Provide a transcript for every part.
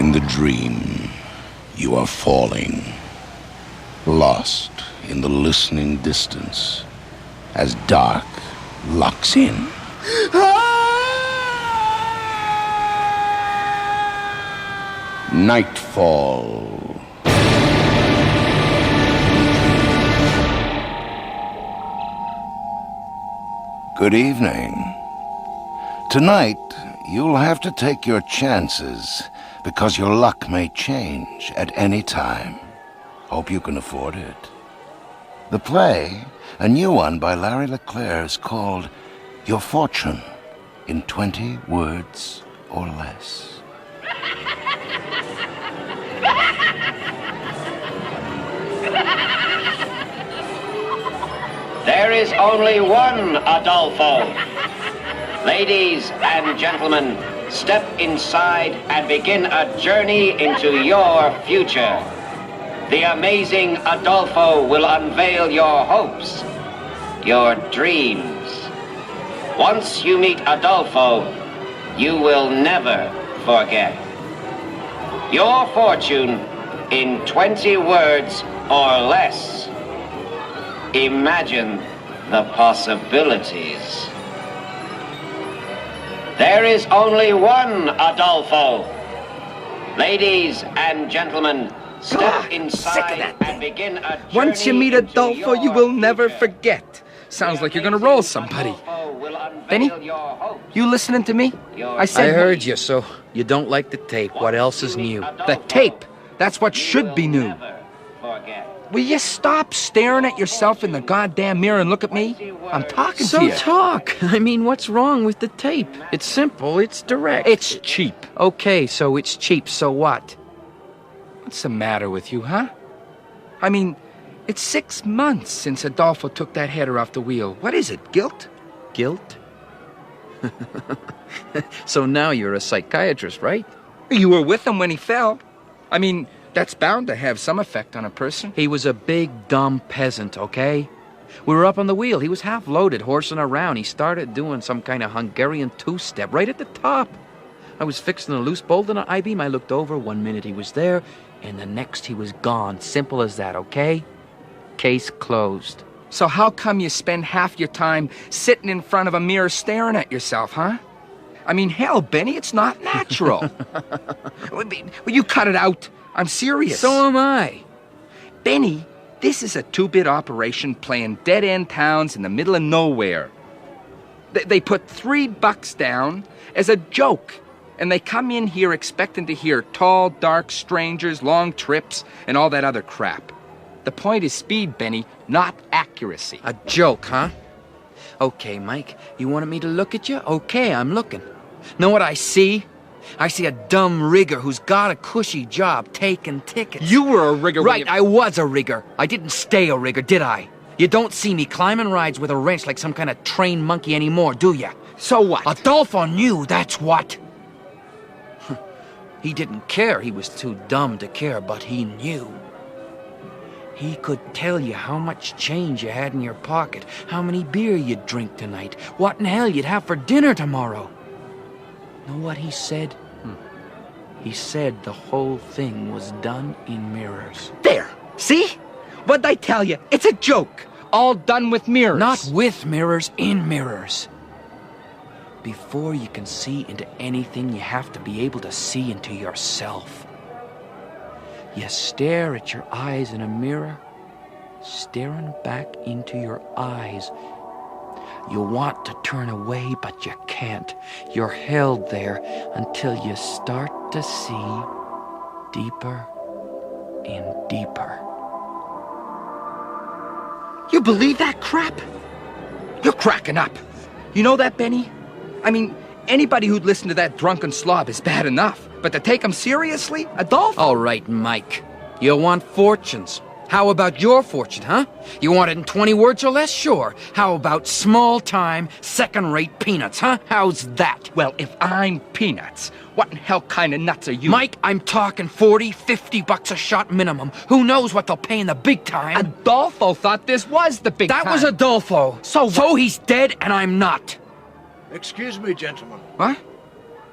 In the dream, you are falling, lost in the listening distance, as dark locks in. Nightfall. Good evening. Tonight, you'll have to take your chances, because your luck may change at any time. Hope you can afford it. The play, a new one by Larry LeClaire, is called Your Fortune in 20 Words or Less. There is only one Adolfo. Ladies and gentlemen, step inside and begin a journey into your future. The amazing Adolfo will unveil your hopes, your dreams. Once you meet Adolfo, you will never forget. Your fortune in 20 words or less. Imagine the possibilities. There is only one Adolfo. Ladies and gentlemen, step inside and begin a journey. Once you meet Adolfo, you will never forget. Sounds like you're gonna roll somebody. Benny, you listening to me? I heard you, so you don't like the tape. What else is new? The tape. That's what should be new. Will you stop staring at yourself in the goddamn mirror and look at me? I'm talking to you. So talk. I mean, what's wrong with the tape? It's simple, it's direct. It's cheap. Okay, so it's cheap, so what? What's the matter with you, huh? I mean, it's 6 months since Adolfo took that header off the wheel. What is it, guilt? Guilt? So now you're a psychiatrist, right? You were with him when he fell. I mean, that's bound to have some effect on a person. He was a big, dumb peasant, okay? We were up on the wheel. He was half-loaded, horsing around. He started doing some kind of Hungarian two-step right at the top. I was fixing a loose bolt on an I-beam. I looked over. 1 minute he was there, and the next he was gone. Simple as that, okay? Case closed. So how come you spend half your time sitting in front of a mirror staring at yourself, huh? I mean, hell, Benny, it's not natural. Will you cut it out? I'm serious. So am I. Benny, this is a 2-bit operation playing dead-end towns in the middle of nowhere. They put $3 down as a joke, and they come in here expecting to hear tall, dark strangers, long trips, and all that other crap. The point is speed, Benny, not accuracy. A joke, huh? Okay, Mike, you wanted me to look at you? Okay, I'm looking. Know what I see? I see a dumb rigger who's got a cushy job taking tickets. You were a rigger. Right, I was a rigger. I didn't stay a rigger, did I? You don't see me climbing rides with a wrench like some kind of trained monkey anymore, do ya? So what? Adolfo knew, that's what. He didn't care. He was too dumb to care, but he knew. He could tell you how much change you had in your pocket, how many beer you'd drink tonight, what in hell you'd have for dinner tomorrow. Know what he said? He said the whole thing was done in mirrors. There! See? What'd I tell you? It's a joke. All done with mirrors. Not with mirrors, in mirrors. Before you can see into anything, you have to be able to see into yourself. You stare at your eyes in a mirror, staring back into your eyes. You want to turn away, but you can't. You're held there until you start to see deeper and deeper. You believe that crap? You're cracking up. You know that, Benny? I mean, anybody who'd listen to that drunken slob is bad enough. But to take him seriously? Adolfo? All right, Mike. You want fortunes. How about your fortune, huh? You want it in 20 words or less? Sure. How about small-time, second-rate peanuts, huh? How's that? Well, if I'm peanuts, what in hell kind of nuts are you? Mike, I'm talking $40, $50 a shot minimum. Who knows what they'll pay in the big time? Adolfo thought this was the big time. That was Adolfo. So he's dead and I'm not. Excuse me, gentlemen. What?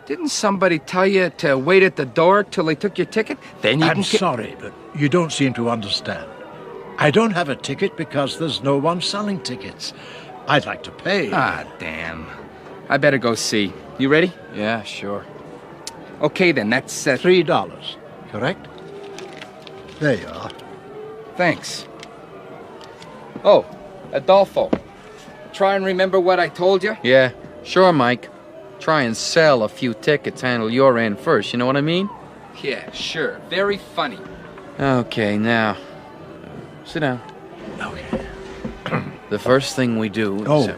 Didn't somebody tell you to wait at the door till they took your ticket? Then you I'm sorry, but you don't seem to understand. I don't have a ticket because there's no one selling tickets. I'd like to pay. Ah, damn. I better go see. You ready? Yeah, sure. Okay, then, that's $3, correct? There you are. Thanks. Oh, Adolfo. Try and remember what I told you? Yeah, sure, Mike. Try and sell a few tickets, handle your end first, you know what I mean? Yeah, sure. Very funny. Okay, now, sit down. Okay. The first thing we do is... Oh,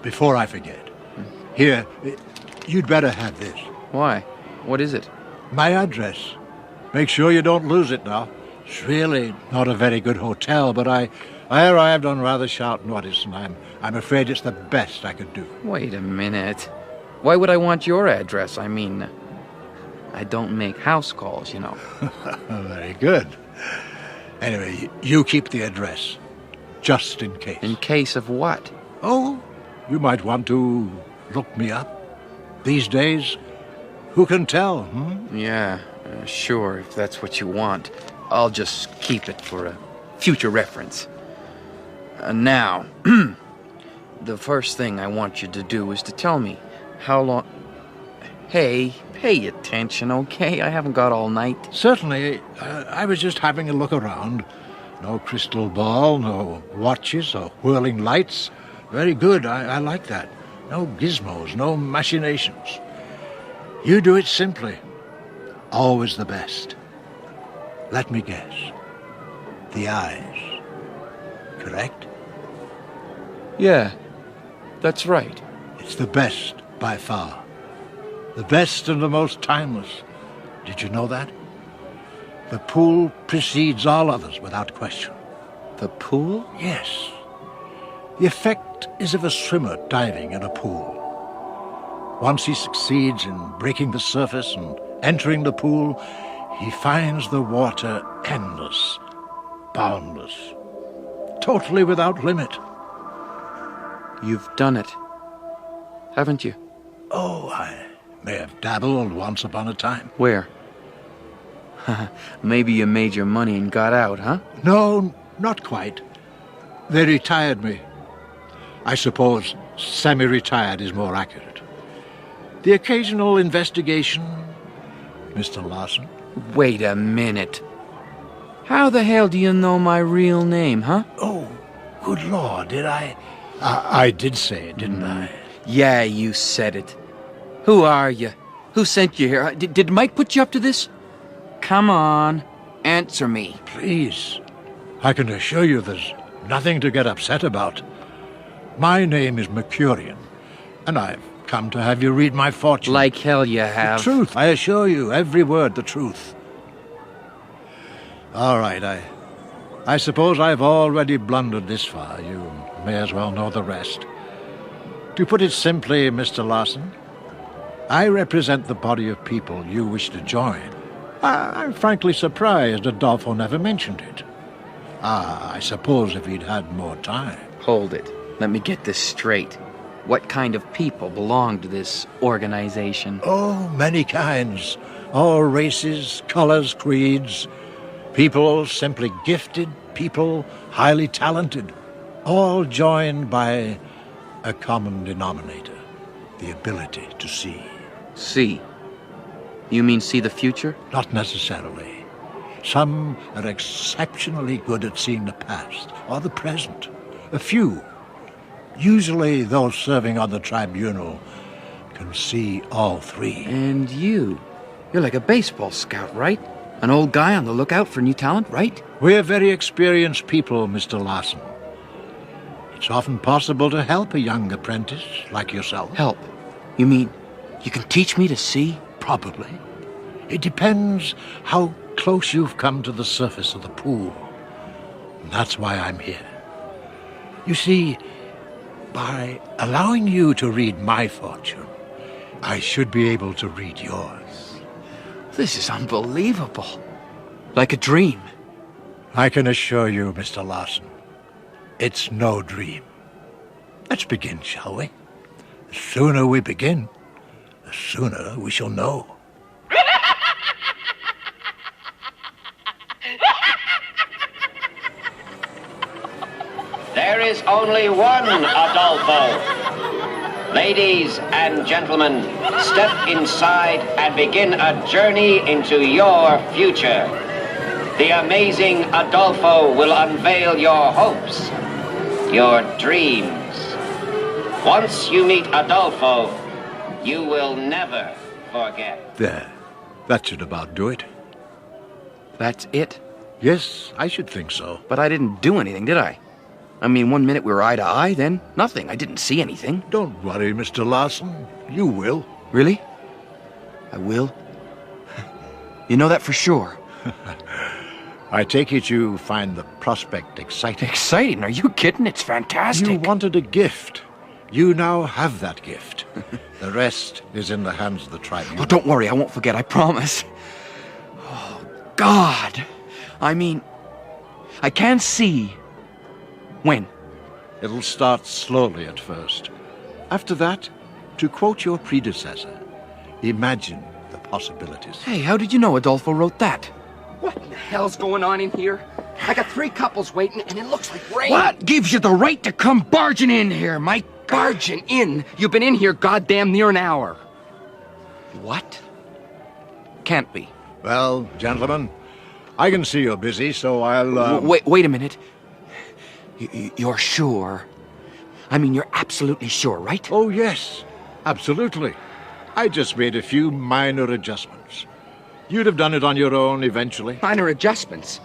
before I forget. Here, you'd better have this. Why? What is it? My address. Make sure you don't lose it now. It's really not a very good hotel, but I arrived on rather short notice, and I'm afraid it's the best I could do. Wait a minute. Why would I want your address? I mean, I don't make house calls, you know. Very good. Anyway, you keep the address, just in case. In case of what? Oh, you might want to look me up. These days, who can tell, Yeah, sure, if that's what you want. I'll just keep it for a future reference. Now, the first thing I want you to do is to tell me how long... Hey, pay attention, okay? I haven't got all night. Certainly, I was just having a look around. No crystal ball, no watches or whirling lights. Very good, I like that. No gizmos, no machinations. You do it simply. Always the best. Let me guess. The eyes. Correct? Yeah, that's right. It's the best by far. The best and the most timeless. Did you know that? The pool precedes all others without question. The pool? Yes. The effect is of a swimmer diving in a pool. Once he succeeds in breaking the surface and entering the pool, he finds the water endless, boundless, totally without limit. You've done it, haven't you? Oh, I may have dabbled once upon a time. Where? Maybe you made your money and got out, huh? No, not quite. They retired me. I suppose semi-retired is more accurate. The occasional investigation, Mr. Larson. Wait a minute. How the hell do you know my real name, huh? Oh, good Lord, did I? I did say it, didn't I? Yeah, you said it. Who are you? Who sent you here? Did Mike put you up to this? Come on, answer me. Please. I can assure you there's nothing to get upset about. My name is Mercurian, and I've come to have you read my fortune. Like hell you have. The truth, I assure you, every word the truth. All right, I suppose I've already blundered this far. You may as well know the rest. To put it simply, Mr. Larson, I represent the body of people you wish to join. I'm frankly surprised Adolfo never mentioned it. I suppose if he'd had more time. Hold it. Let me get this straight. What kind of people belong to this organization? Oh, many kinds. All races, colors, creeds. People simply gifted, people highly talented. All joined by a common denominator. The ability to see. See? You mean see the future? Not necessarily. Some are exceptionally good at seeing the past or the present. A few, usually those serving on the tribunal, can see all three. And you're like a baseball scout, right? An old guy on the lookout for new talent, right? We're very experienced people, Mr. Larson. It's often possible to help a young apprentice like yourself. Help? You mean you can teach me to see? Probably. It depends how close you've come to the surface of the pool. And that's why I'm here. You see, by allowing you to read my fortune, I should be able to read yours. This is unbelievable. Like a dream. I can assure you, Mr. Larson, it's no dream. Let's begin, shall we? The sooner we begin, the sooner we shall know. There is only one Adolfo. Ladies and gentlemen, step inside and begin a journey into your future. The amazing Adolfo will unveil your hopes, your dreams. Once you meet Adolfo, you will never forget. There. That should about do it. That's it? Yes, I should think so. But I didn't do anything, did I? I mean, 1 minute we were eye to eye, then nothing. I didn't see anything. Don't worry, Mr. Larson. You will. Really? I will? You know that for sure? I take it you find the prospect exciting. Exciting? Are you kidding? It's fantastic. You wanted a gift. You now have that gift. The rest is in the hands of the tribunal. Oh, don't worry, I won't forget, I promise. Oh, God. I mean, I can't see. When? It'll start slowly at first. After that, to quote your predecessor, imagine the possibilities. Hey, how did you know Adolfo wrote that? What in the hell's going on in here? I got 3 couples waiting, and it looks like rain. What gives you the right to come barging in here, Mike? Barging in? You've been in here goddamn near an hour. What? Can't be. Well, gentlemen, I can see you're busy, so I'll, Wait a minute. You're sure? I mean, you're absolutely sure, right? Oh, yes, absolutely. I just made a few minor adjustments. You'd have done it on your own eventually. Minor adjustments?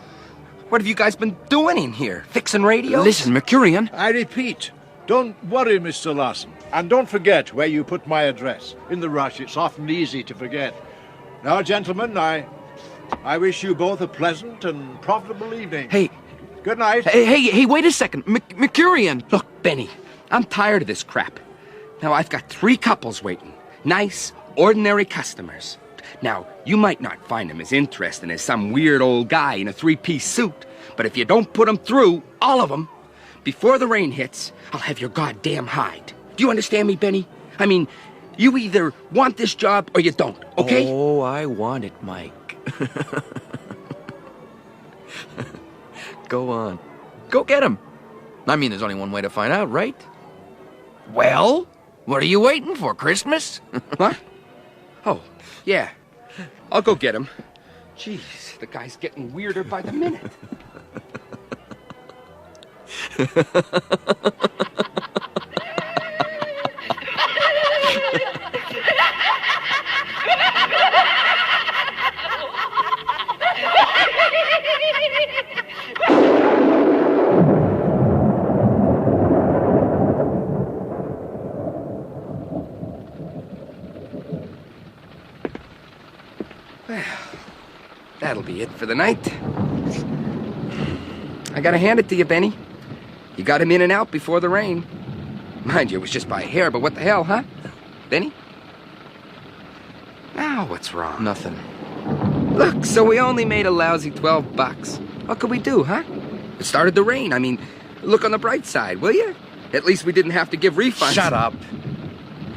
What have you guys been doing in here? Fixing radios? Listen, Mercurian. I repeat, don't worry, Mr. Larson. And don't forget where you put my address. In the rush, it's often easy to forget. Now, gentlemen, I wish you both a pleasant and profitable evening. Hey. Good night. Hey, wait a second. Mercurian. Look, Benny, I'm tired of this crap. Now, I've got 3 couples waiting. Nice, ordinary customers. Now, you might not find them as interesting as some weird old guy in a 3-piece suit, but if you don't put them through, all of them, before the rain hits, I'll have your goddamn hide. Do you understand me, Benny? I mean, you either want this job or you don't, okay? Oh, I want it, Mike. Go on. Go get him. I mean, there's only one way to find out, right? Well, what are you waiting for, Christmas? What? Oh, yeah. I'll go get him. Jeez, the guy's getting weirder by the minute. Well, that'll be it for the night. I gotta hand it to you, Benny. You got him in and out before the rain. Mind you, it was just by a hair, but what the hell, huh? Benny? Now what's wrong? Nothing. Look, so we only made a lousy $12. What could we do, huh? It started to rain. I mean, look on the bright side, will you? At least we didn't have to give refunds. Shut up.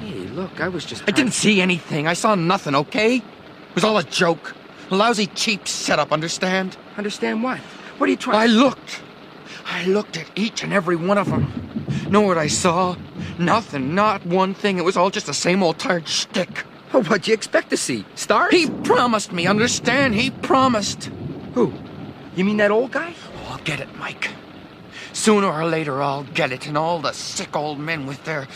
Hey, look, I was just... I didn't see anything. I saw nothing, okay? It was all a joke. A lousy, cheap setup, understand? Understand what? What are you trying... I looked at each and every one of them. Know what I saw? Nothing, not one thing. It was all just the same old tired shtick. Oh, what'd you expect to see? Stars? He promised me, understand? He promised. Who? You mean that old guy? Oh, I'll get it, Mike. Sooner or later, I'll get it, and all the sick old men with their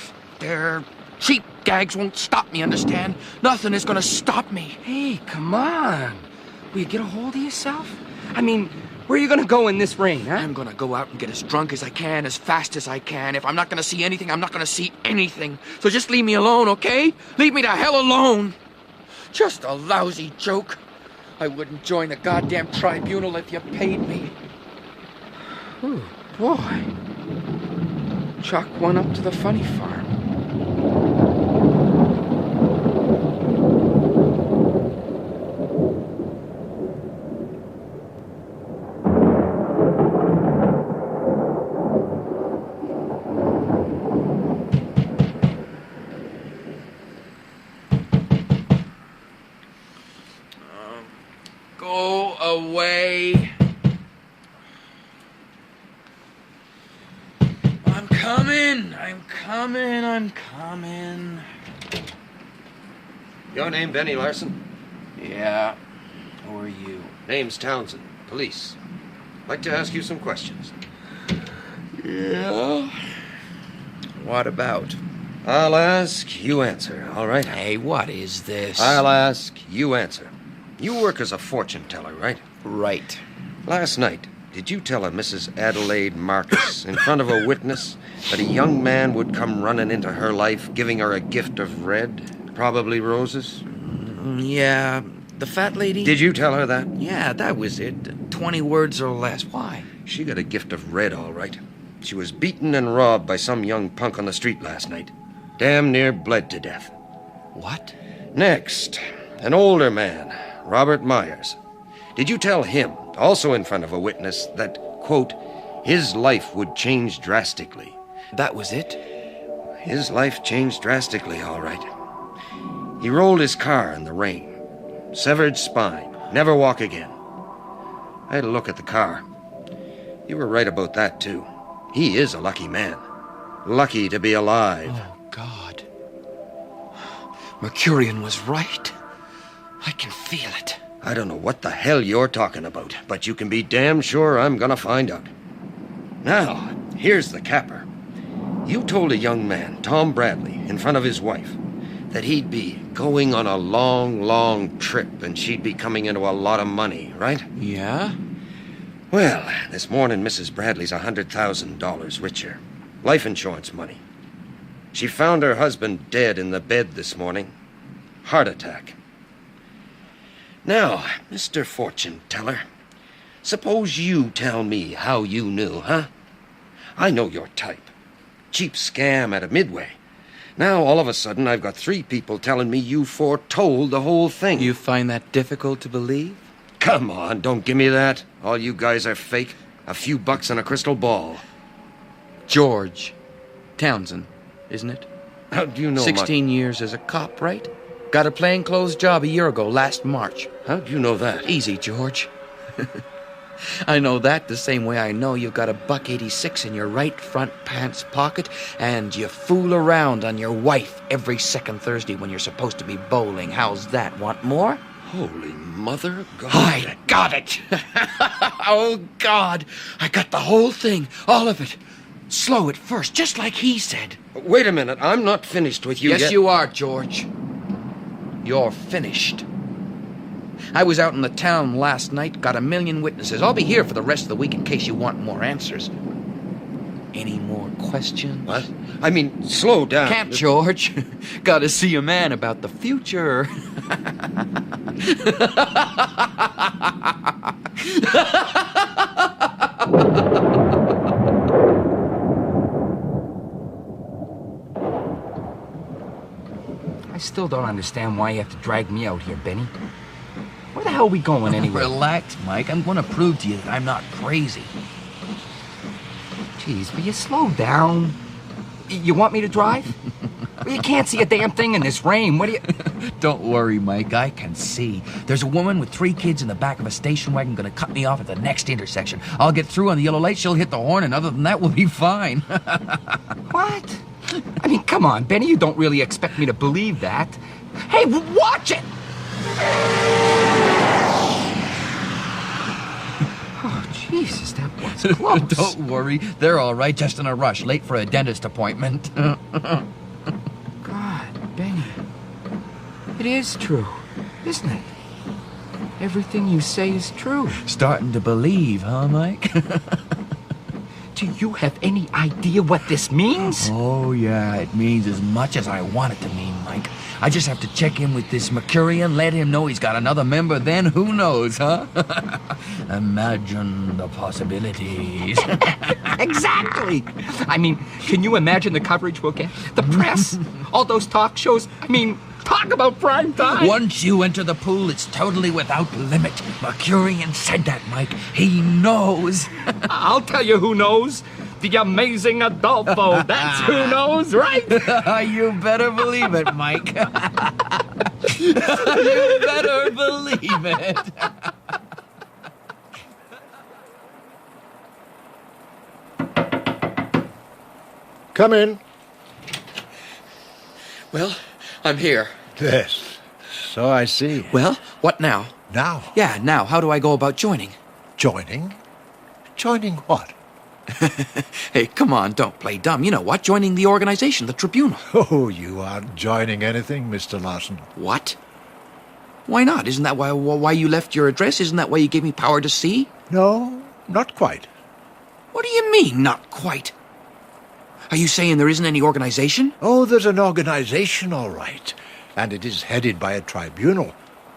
cheap gags won't stop me, understand? Nothing is gonna stop me. Hey, come on. Will you get a hold of yourself? I mean, where are you gonna go in this rain, huh? I'm gonna go out and get as drunk as I can, as fast as I can. If I'm not gonna see anything, I'm not gonna see anything. So just leave me alone, okay? Leave me the hell alone. Just a lousy joke. I wouldn't join the goddamn tribunal if you paid me. Oh, boy. Chalk one up to the funny farm. I'm coming. Your name Benny Larson? Yeah. Who are you? Name's Townsend. Police. Like to ask you some questions. Yeah. What about? I'll ask, you answer, all right? Hey, what is this? I'll ask, you answer. You work as a fortune teller, right? Right. Last night, did you tell a Mrs. Adelaide Marcus in front of a witness that a young man would come running into her life, giving her a gift of red, probably roses? Yeah. The fat lady? Did you tell her that? Yeah, that was it. 20 words or less. Why? She got a gift of red, all right. She was beaten and robbed by some young punk on the street last night. Damn near bled to death. What? Next, an older man, Robert Myers. Did you tell him, also in front of a witness, that, quote, his life would change drastically? That was it? His life changed drastically, all right. He rolled his car in the rain. Severed spine. Never walk again. I had a look at the car. You were right about that, too. He is a lucky man. Lucky to be alive. Oh, God. Mercurian was right. I can feel it. I don't know what the hell you're talking about, but you can be damn sure I'm gonna find out. Now, here's the capper. You told a young man, Tom Bradley, in front of his wife, that he'd be going on a long, long trip and she'd be coming into a lot of money, right? Yeah? Well, this morning Mrs. Bradley's $100,000 richer. Life insurance money. She found her husband dead in the bed this morning. Heart attack. Now, Mr. Fortune Teller, suppose you tell me how you knew, huh? I know your type. Cheap scam at a midway. Now, all of a sudden, I've got 3 people telling me you foretold the whole thing. You find that difficult to believe? Come on, don't give me that. All you guys are fake. A few bucks and a crystal ball. George Townsend, isn't it? How do you know 16 years as a cop, right? Got a plainclothes job a year ago, last March. How do you know that? Easy, George. I know that the same way I know you've got a $1.86 in your right front pants pocket and you fool around on your wife every second Thursday when you're supposed to be bowling. How's that? Want more? Holy mother God. I got it! Oh, God. I got the whole thing. All of it. Slow at first, just like he said. Wait a minute. I'm not finished with you yet. Yes, you are, George. You're finished. I was out in the town last night, got 1 million witnesses. I'll be here for the rest of the week in case you want more answers. Any more questions? What? I mean, slow down. Can't, George. Gotta see a man about the future. I still don't understand why you have to drag me out here, Benny. Where the hell are we going anyway? Relax, Mike. I'm gonna prove to you that I'm not crazy. Jeez, will you slow down? You want me to drive? Well, you can't see a damn thing in this rain. What do you... Don't worry, Mike. I can see. There's a woman with 3 kids in the back of a station wagon gonna cut me off at the next intersection. I'll get through on the yellow light, she'll hit the horn, and other than that, we'll be fine. What? I mean, come on, Benny, you don't really expect me to believe that. Hey, watch it! Oh, Jesus, that was close. Don't worry. They're all right, just in a rush, late for a dentist appointment. God, Benny. It is true, isn't it? Everything you say is true. Starting to believe, huh, Mike? Do you have any idea what this means? Oh, yeah, it means as much as I want it to mean, Mike. I just have to check in with this Mercurian, let him know he's got another member, then who knows, huh? Imagine the possibilities. Exactly! I mean, can you imagine the coverage we'll get? The press? All those talk shows? I mean, talk about prime time! Once you enter the pool, it's totally without limit. Mercurian said that, Mike. He knows. I'll tell you who knows. The amazing Adolfo. That's who knows, right? You better believe it, Mike. You better believe it. Come in. Well, I'm here. Yes, so I see. Well, what now? Now, Yeah, now, how do I go about joining? joining? Joining what? Hey, come on, don't play dumb. You know what? Joining the organization, the tribunal. Oh, you aren't joining anything, Mr. Larson. What? Why not? Isn't that why you left your address? Isn't that why you gave me power to see? No, not quite. What do you mean, not quite? Are you saying there isn't any organization? Oh, there's an organization, all right. And it is headed by a tribunal.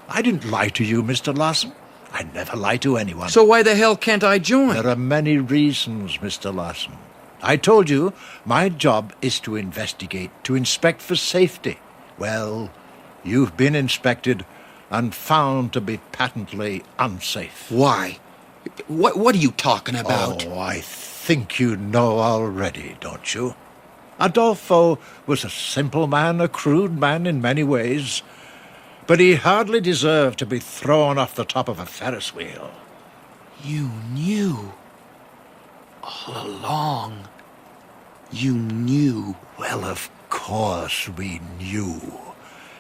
I didn't lie to you, Mr. Larson. I never lie to anyone. So why the hell can't I join? There are many reasons, Mr. Larson. I told you, my job is to investigate, to inspect for safety. Well, you've been inspected and found to be patently unsafe. Why? What are you talking about? Oh, I think you know already, don't you? Adolfo was a simple man, a crude man in many ways, but he hardly deserved to be thrown off the top of a Ferris wheel. You knew. All along. You knew. Well, of course we knew.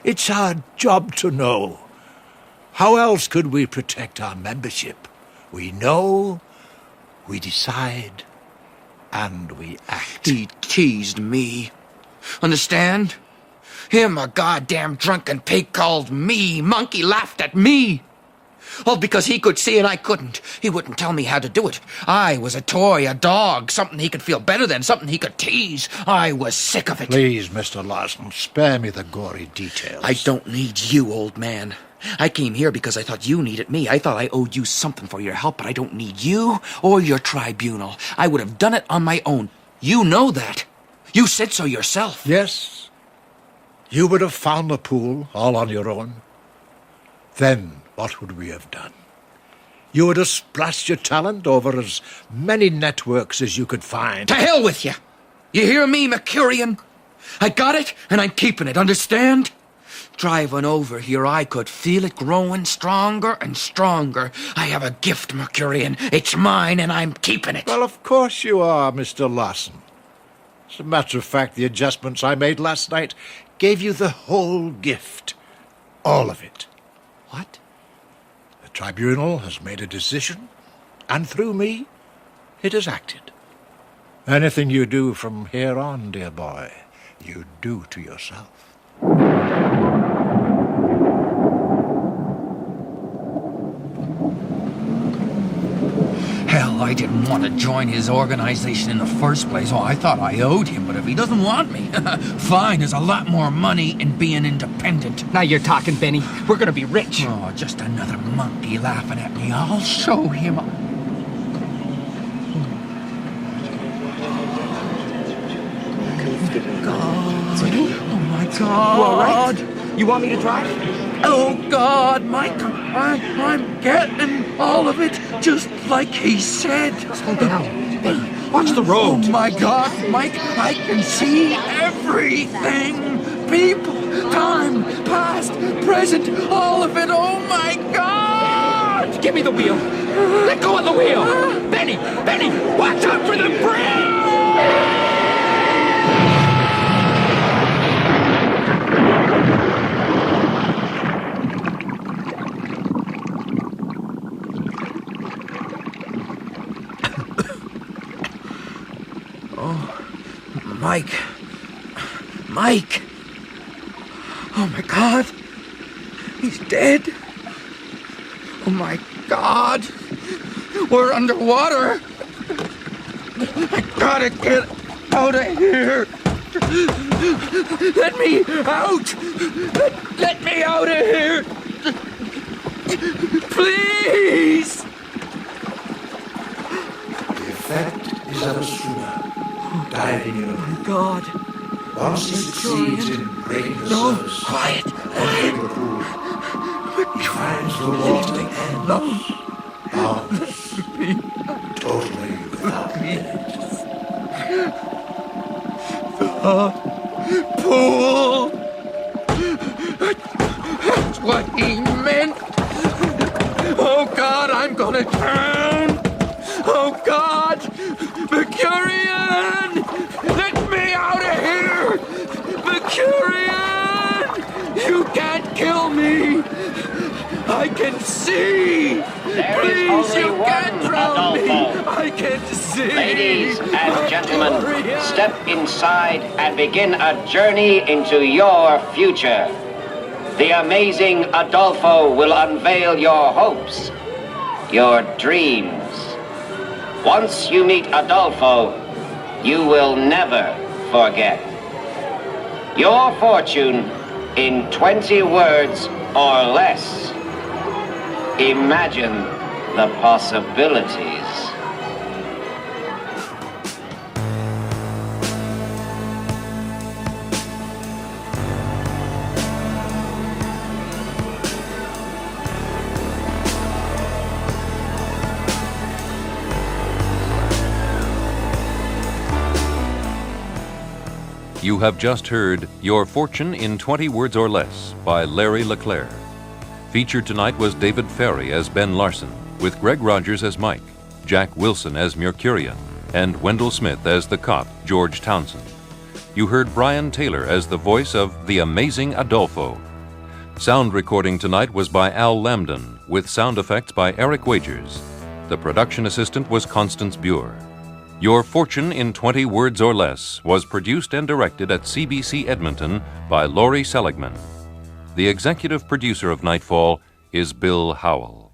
It's our job to know. How else could we protect our membership? We know, we decide, and we act. He teased me. Understand? Him, a goddamn drunken pig, called me monkey, laughed at me. All because he could see and I couldn't. He wouldn't tell me how to do it. I was a toy, a dog, something he could feel better than, something he could tease. I was sick of it. Please, Mr. Larson, spare me the gory details. I don't need you, old man. I came here because I thought you needed me. I thought I owed you something for your help, but I don't need you or your tribunal. I would have done it on my own. You know that. You said so yourself. Yes, you would have found the pool all on your own. Then what would we have done? You would have splashed your talent over as many networks as you could find. To hell with you! You hear me, Mercurian? I got it, and I'm keeping it, understand? Driving over here, I could feel it growing stronger and stronger. I have a gift, Mercurian. It's mine, and I'm keeping it. Well, of course you are, Mr. Larson. As a matter of fact, the adjustments I made last night gave you the whole gift. All of it. What? The tribunal has made a decision, and through me, it has acted. Anything you do from here on, dear boy, you do to yourself. Hell, I didn't want to join his organization in the first place. Oh, I thought I owed him, but if he doesn't want me, fine, there's a lot more money in being independent. Now you're talking, Benny. We're gonna be rich. Oh, just another monkey laughing at me. I'll show him. Oh, my God. You all right? You want me to drive? Oh, God, Mike, I'm getting all of it, just like he said. Slow down. Benny, watch the road. Oh, my God, Mike, I can see everything. People, time, past, present, all of it. Oh, my God. Give me the wheel. Let go of the wheel. Benny, watch out for the bridge! Mike! Oh, my God! He's dead! Oh, my God! We're underwater! I gotta get out of here! Let me out! Let me out of here! Please! The effect is of a swimmer diving in a pool. God! Once he succeeds in breaking the surface Quiet! of the pool, he finds the water endless, boundless, totally without limit. Pool! That's what he meant! Oh, God, I'm gonna drown! Oh, God! Mercurian! Let me I can see! There is Please, only you one can't drown me! Adolfo. I can see! Ladies and gentlemen, Gloria. step inside and begin a journey into your future. The amazing Adolfo will unveil your hopes, your dreams. Once you meet Adolfo, you will never forget. Your fortune in 20 words or less. Imagine the possibilities. You have just heard Your Fortune in 20 Words or Less by Larry LeClaire. Featured tonight was David Ferry as Ben Larson, with Greg Rogers as Mike, Jack Wilson as Mercurian, and Wendell Smith as the cop, George Townsend. You heard Brian Taylor as the voice of the amazing Adolfo. Sound recording tonight was by Al Lambden, with sound effects by Eric Wagers. The production assistant was Constance Buer. Your Fortune in 20 Words or Less was produced and directed at CBC Edmonton by Laurie Seligman. The executive producer of Nightfall is Bill Howell.